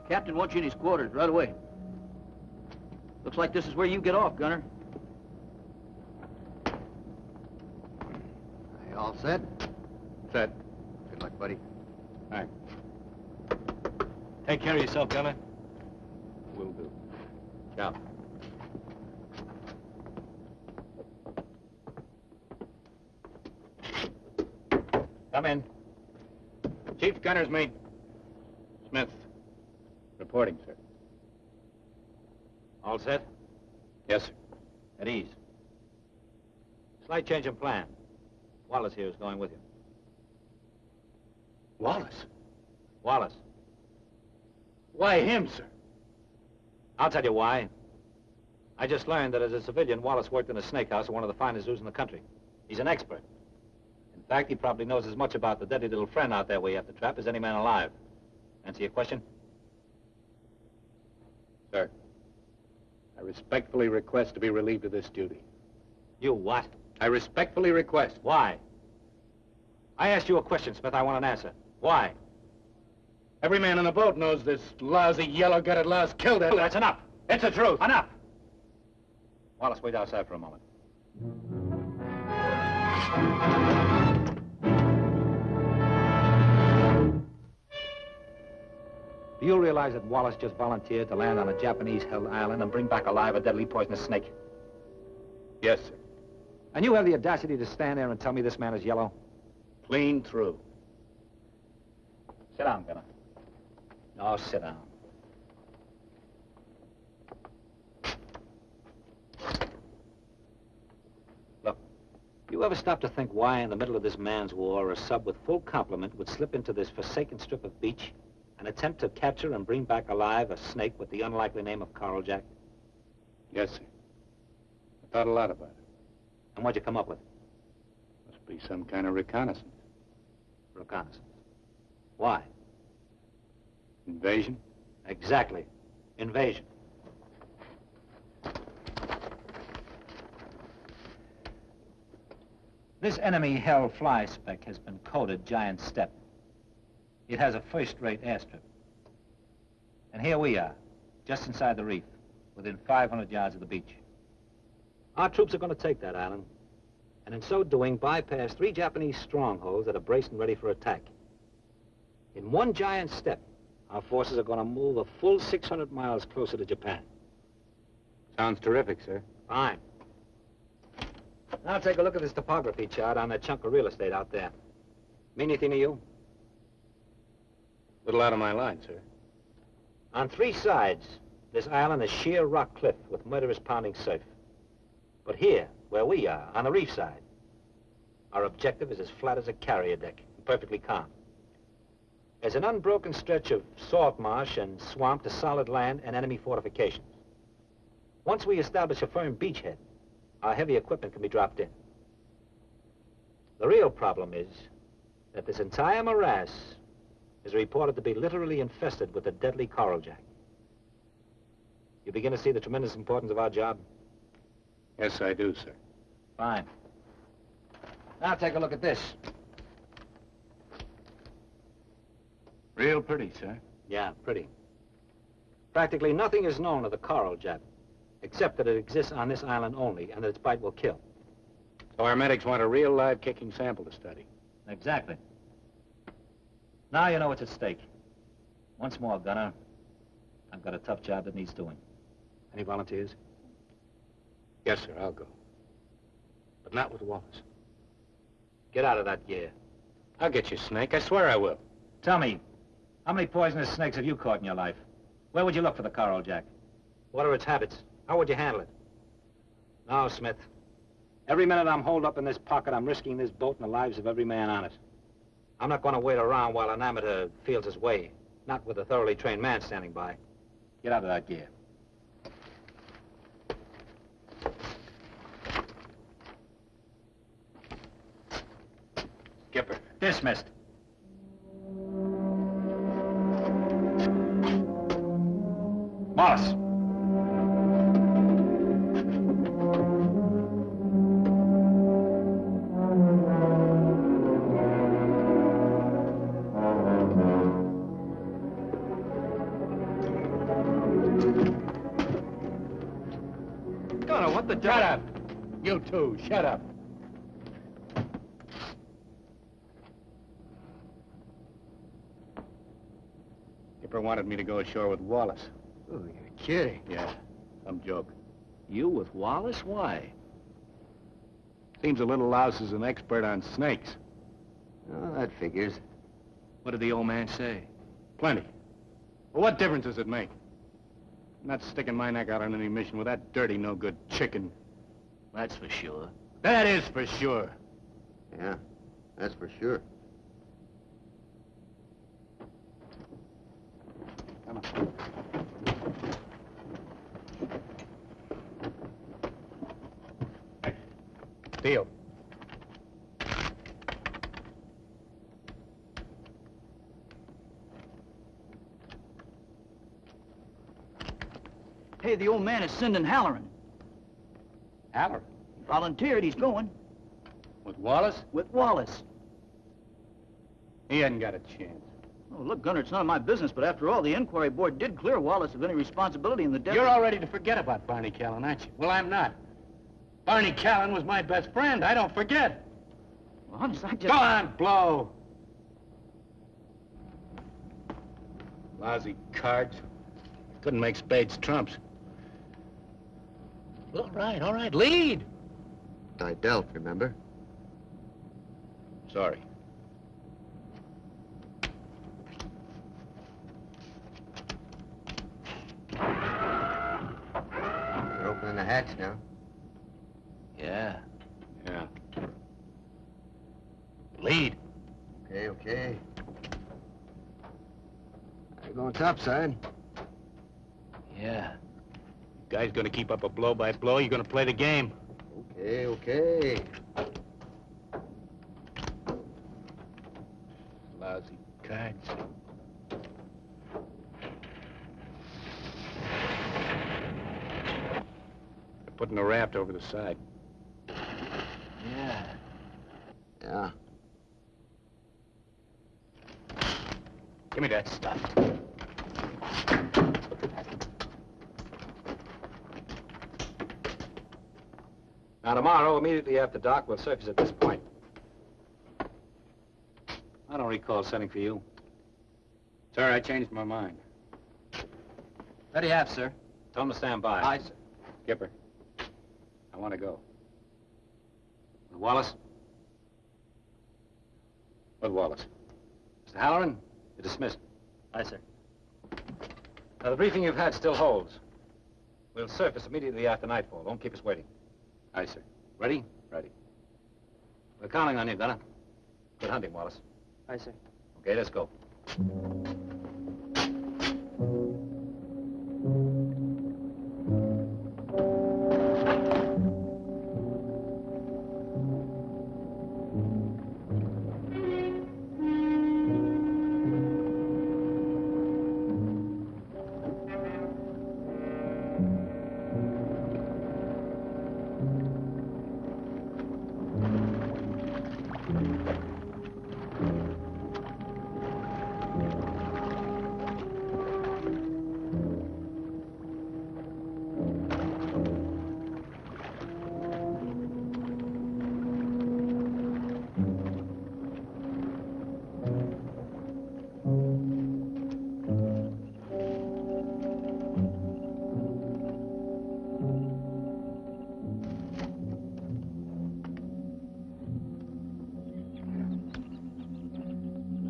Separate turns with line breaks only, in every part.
Captain wants you in his quarters right away. Looks like this is where you get off, Gunner.
Hey, all set?
Set.
Good luck, buddy.
All right.
Take care of yourself, Gunner.
Will do.
Ciao. Come in.
Chief Gunner's mate. Smith. Reporting, sir.
All set?
Yes, sir.
At ease. Slight change in plan. Wallace here is going with you.
Wallace?
Wallace.
Why him, sir?
I'll tell you why. I just learned that as a civilian, Wallace worked in a snake house at one of the finest zoos in the country. He's an expert. In fact, he probably knows as much about the deadly little friend out there we have to trap as any man alive. Answer your question?
Sir, I respectfully request to be relieved of this duty.
You what?
I respectfully request.
Why? I asked you a question, Smith. I want an answer. Why?
Every man on the boat knows this lousy, yellow-gutted louse killed it.
That's enough.
It's the truth.
Enough! Wallace, wait outside for a moment. Do you realize that Wallace just volunteered to land on a Japanese-held island and bring back alive a deadly poisonous snake?
Yes, sir.
And you have the audacity to stand there and tell me this man is yellow?
Clean through.
Sit down, Gunner. No, sit down. Look, you ever stop to think why in the middle of this man's war, a sub with full complement would slip into this forsaken strip of beach and attempt to capture and bring back alive a snake with the unlikely name of Coral Jack?
Yes, sir. I thought a lot about it.
And what'd you come up with?
Must be some kind of reconnaissance.
Reconnaissance. Why?
Invasion?
Exactly. Invasion. This enemy-held fly speck has been coded Giant Step. It has a first-rate airstrip. And here we are, just inside the reef, within 500 yards of the beach. Our troops are going to take that island, and in so doing, bypass 3 Japanese strongholds that are braced and ready for attack. In one giant step, our forces are going to move a full 600 miles closer to Japan.
Sounds terrific, sir.
Fine. Now take a look at this topography chart on that chunk of real estate out there. Mean anything to you?
Little out of my line, sir.
On 3 sides, this island is sheer rock cliff with murderous pounding surf. But here, where we are, on the reef side, our objective is as flat as a carrier deck, and perfectly calm. There's an unbroken stretch of salt marsh and swamp to solid land and enemy fortifications. Once we establish a firm beachhead, our heavy equipment can be dropped in. The real problem is that this entire morass is reported to be literally infested with the deadly Coral Jack. You begin to see the tremendous importance of our job?
Yes, I do, sir.
Fine. Now take a look at this.
Real pretty, sir.
Yeah, pretty. Practically nothing is known of the Coral Jack, except that it exists on this island only and that its bite will kill.
So our medics want a real live kicking sample to study.
Exactly. Now you know what's at stake. Once more, Gunner, I've got a tough job that needs doing. Any volunteers?
Yes, sir, I'll go. But not with Wallace.
Get out of that gear.
I'll get you, Snake. I swear I will.
Tell me, how many poisonous snakes have you caught in your life? Where would you look for the Coral Jack? What are its habits? How would you handle it? No, Smith. Every minute I'm holed up in this pocket, I'm risking this boat and the lives of every man on it. I'm not going to wait around while an amateur feels his way, not with a thoroughly trained man standing by. Get out of that gear.
Skipper.
Dismissed. Wallace.
the
Shut up! You two, shut up. Skipper wanted me to go ashore with Wallace.
Oh, you're kidding.
Yeah, some joke.
You with Wallace? Why?
Seems a little louse is an expert on snakes.
Oh, that figures.
What did the old man say? Plenty. Well, what difference does it make? I'm not sticking my neck out on any mission with that dirty, no-good chicken.
That's for sure.
That is for sure.
Yeah, that's for sure.
Come on. Deal.
Hey, the old man is sending Halloran.
Halloran?
He volunteered, he's going.
With Wallace?
With Wallace.
He hadn't got a chance.
Oh, look, Gunner, it's none of my business, but after all, the inquiry board did clear Wallace of any responsibility in the death...
You're all ready to forget about Barney Callan, aren't you? Well, I'm not. Barney Callan was my best friend. I don't forget.
Well, honest, I just...
Go on, blow. Lousy cards. Couldn't make spades trumps. All right, lead.
I dealt, remember?
Sorry.
You're opening the hatch now. Yeah.
Yeah. Lead.
Okay. You're going topside. Yeah.
Guy's gonna keep up a blow by blow. You're gonna play the game.
Okay.
Lousy cards. They're putting a raft over the side.
Yeah.
Give me that stuff.
Now, tomorrow, immediately after dark, we'll surface at this point.
I don't recall sending for you. Sir, I changed my mind.
Ready half, sir.
Tell them to stand by.
Aye, sir.
Skipper, I want to go.
With Wallace?
With Wallace.
Mr. Halloran, you're dismissed.
Aye, sir.
Now, the briefing you've had still holds. We'll surface immediately after nightfall. Don't keep us waiting.
Aye, sir.
Ready?
Ready.
We're counting on you, Gunner. Good hunting, Wallace.
Aye, sir.
Okay, let's go.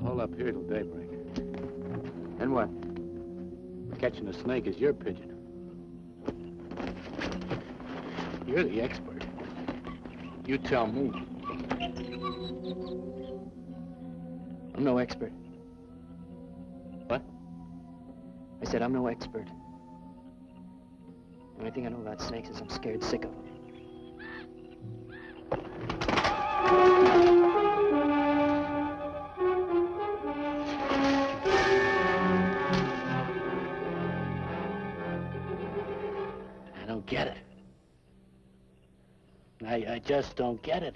Hold up here till daybreak.
And what?
Catching a snake is your pigeon. You're the expert. You tell me.
I'm no expert.
What?
I said I'm no expert. The only thing I know about snakes is I'm scared sick of them.
I don't get it. I just don't get it.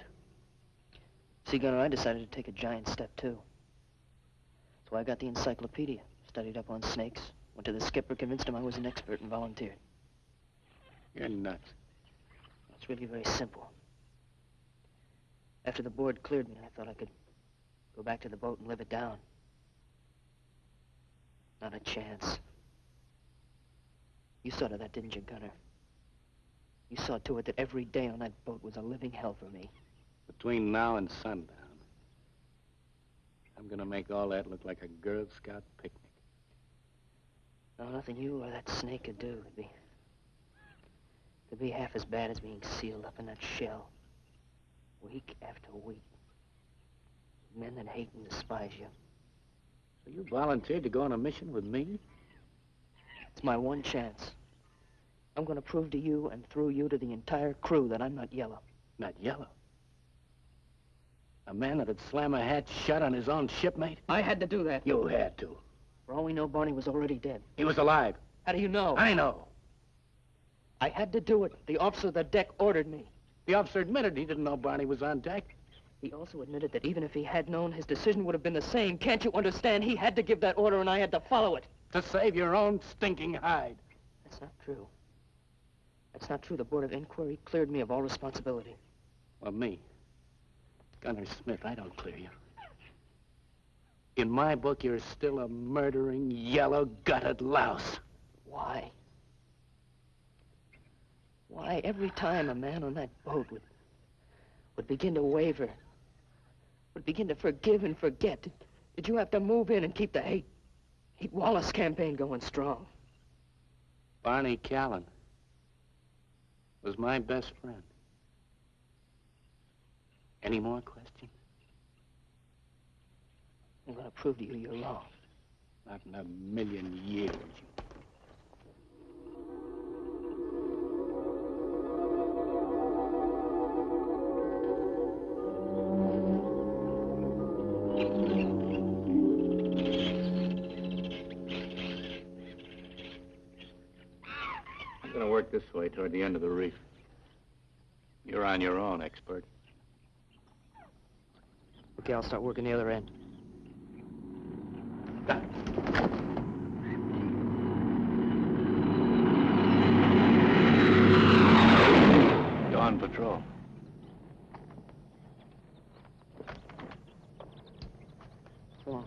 See, Gunner, I decided to take a giant step, too. So I got the encyclopedia, studied up on snakes, went to the skipper, convinced him I was an expert, and volunteered.
You're nuts.
It's really very simple. After the board cleared me, I thought I could go back to the boat and live it down. Not a chance. You saw to that, didn't you, Gunner? You saw to it that every day on that boat was a living hell for me.
Between now and sundown, I'm gonna make all that look like a Girl Scout picnic.
No, nothing you or that snake could do. It'd be half as bad as being sealed up in that shell. Week after week. Men that hate and despise you.
So you volunteered to go on a mission with me?
It's my one chance. I'm gonna prove to you and through you to the entire crew that I'm not yellow.
Not yellow? A man that'd slam a hatch shut on his own shipmate?
I had to do that.
You had to.
For all we know, Barney was already dead.
He was alive.
How do you know?
I know.
I had to do it. The officer of the deck ordered me.
The officer admitted he didn't know Barney was on deck.
He also admitted that even if he had known, his decision would have been the same. Can't you understand? He had to give that order and I had to follow it.
To save your own stinking hide.
That's not true. That's not true. The Board of Inquiry cleared me of all responsibility.
Well, me, Gunner Smith, I don't clear you. In my book, you're still a murdering, yellow-gutted louse.
Why? Why, every time a man on that boat would begin to waver, would begin to forgive and forget, did you have to move in and keep the hate Wallace campaign going strong?
Barney Callan was my best friend. Any more questions?
I'm gonna prove to you you're wrong.
Not in a million years. I'm gonna work this way toward the end of the reef. You're on your own, expert.
Okay, I'll start working the other end.
Dawn patrol.
Come on.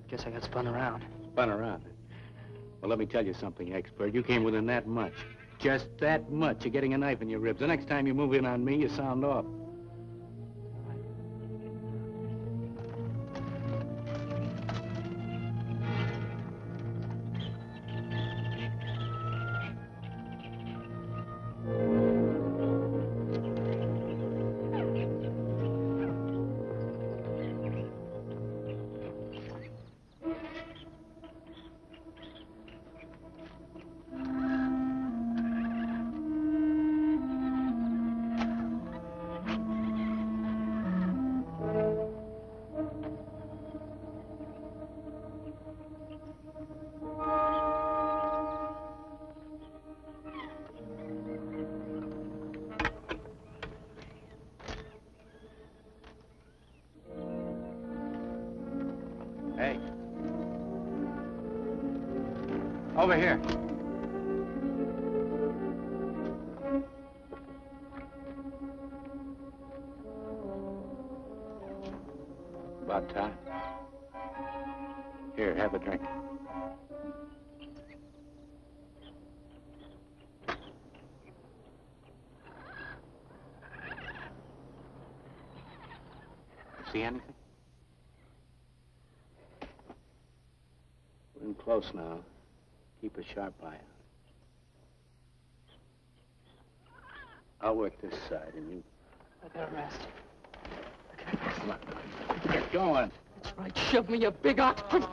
Guess I got spun around.
Spun around? Well, let me tell you something, expert. You came within that much. Just that much of getting a knife in your ribs. The next time you move in on me, you sound off. Hey. Over here. About time. Here, have a drink. See anything? We're in close now. Keep a sharp eye on it. I'll work this side, and you...
I gotta rest.
Come on. Get going.
That's right. Shove me, you big ox. Quick.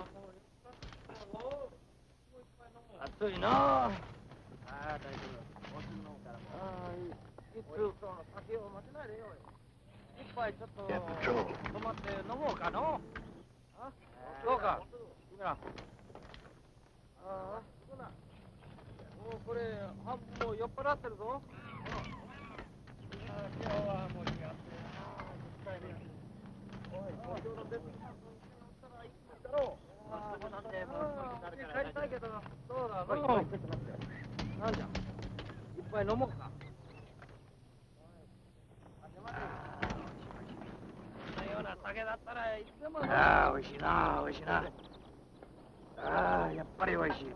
Yeah, patrol. Ah, 美味しいな、美味しいな。ああ、やっぱり美味しい。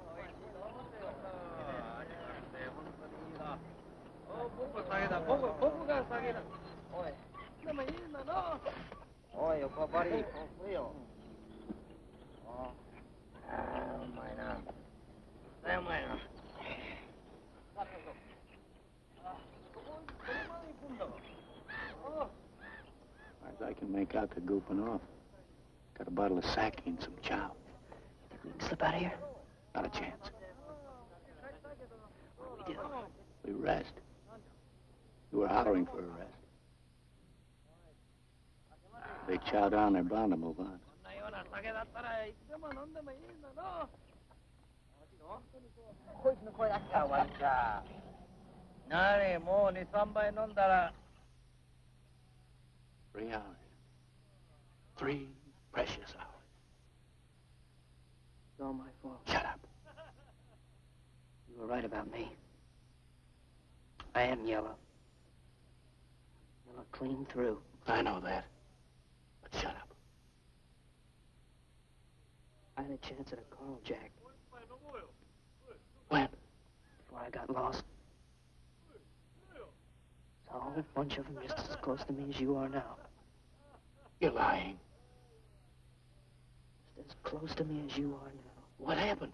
おい、横張り。おいよ。ああ、うまいな。うまいな。
As I can make out, they're goofing off. Got a bottle of sake and some chow.
Think we can slip out of here?
Not a chance.
What do we do?
We rest. You were hollering for a rest. They chow down, they're bound to move on.
こいつの声だけか、ワンちゃん。なに、もう2、3杯飲んだら。
3 hours. 3 precious hours.
It's all my fault.
Shut up.
You were right about me. I am yellow. Yellow clean through.
I know that. But shut up.
I had a chance at a call, Jack.
When?
Before I got lost. Saw a whole bunch of them just as close to me as you are now.
You're lying.
Just as close to me as you are now.
What happened?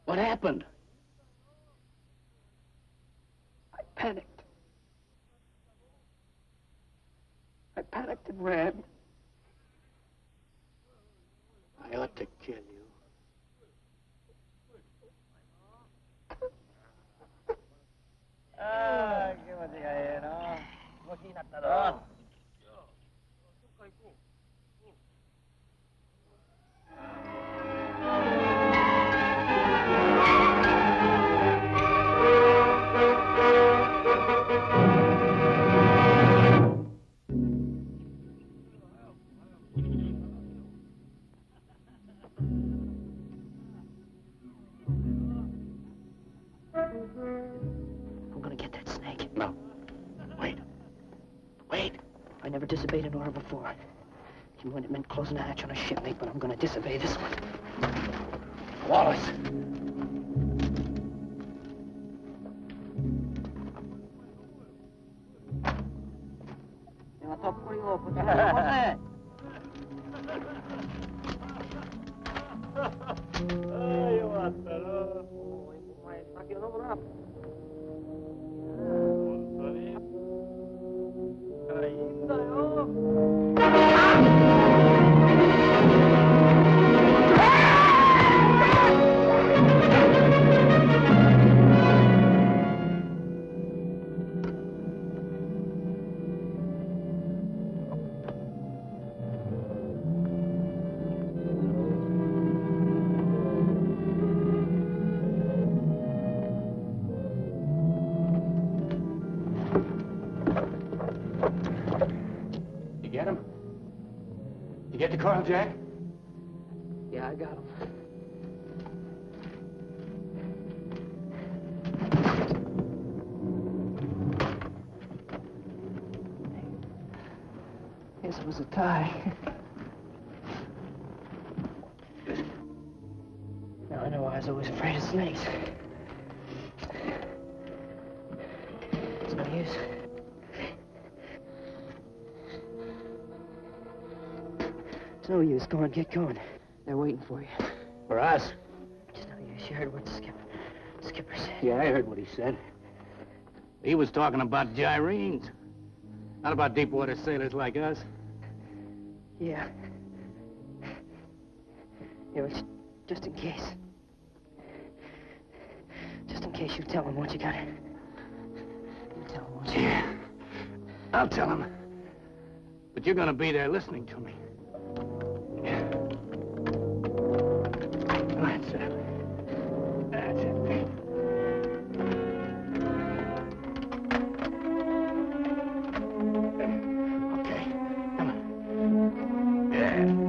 What happened?
I panicked. I panicked and ran.
I ought to kill you.
Ah, qué batida, ¿no? ¿Cómo que inatador?
I'm gonna get that snake.
No. Wait. Wait.
I never disobeyed an order before. Even when it meant closing a hatch on a shipmate, but I'm gonna disobey this one.
Wallace. You get the Carl, Jack?
Yeah, I got him. Guess it was a tie. Now I know why I was always afraid of snakes. It's no use. It's no use. Go on, get going. They're waiting for you.
For us?
It's no use. You heard what the skipper said.
Yeah, I heard what he said. He was talking about gyrenes. Not about deep water sailors like us.
Yeah. Yeah, but just in case. Just in case you tell him what you got. You tell him what you
Yeah. I'll tell him. But you're gonna be there listening to me. Yeah. That's it. That's it. Okay. Come on. Yeah.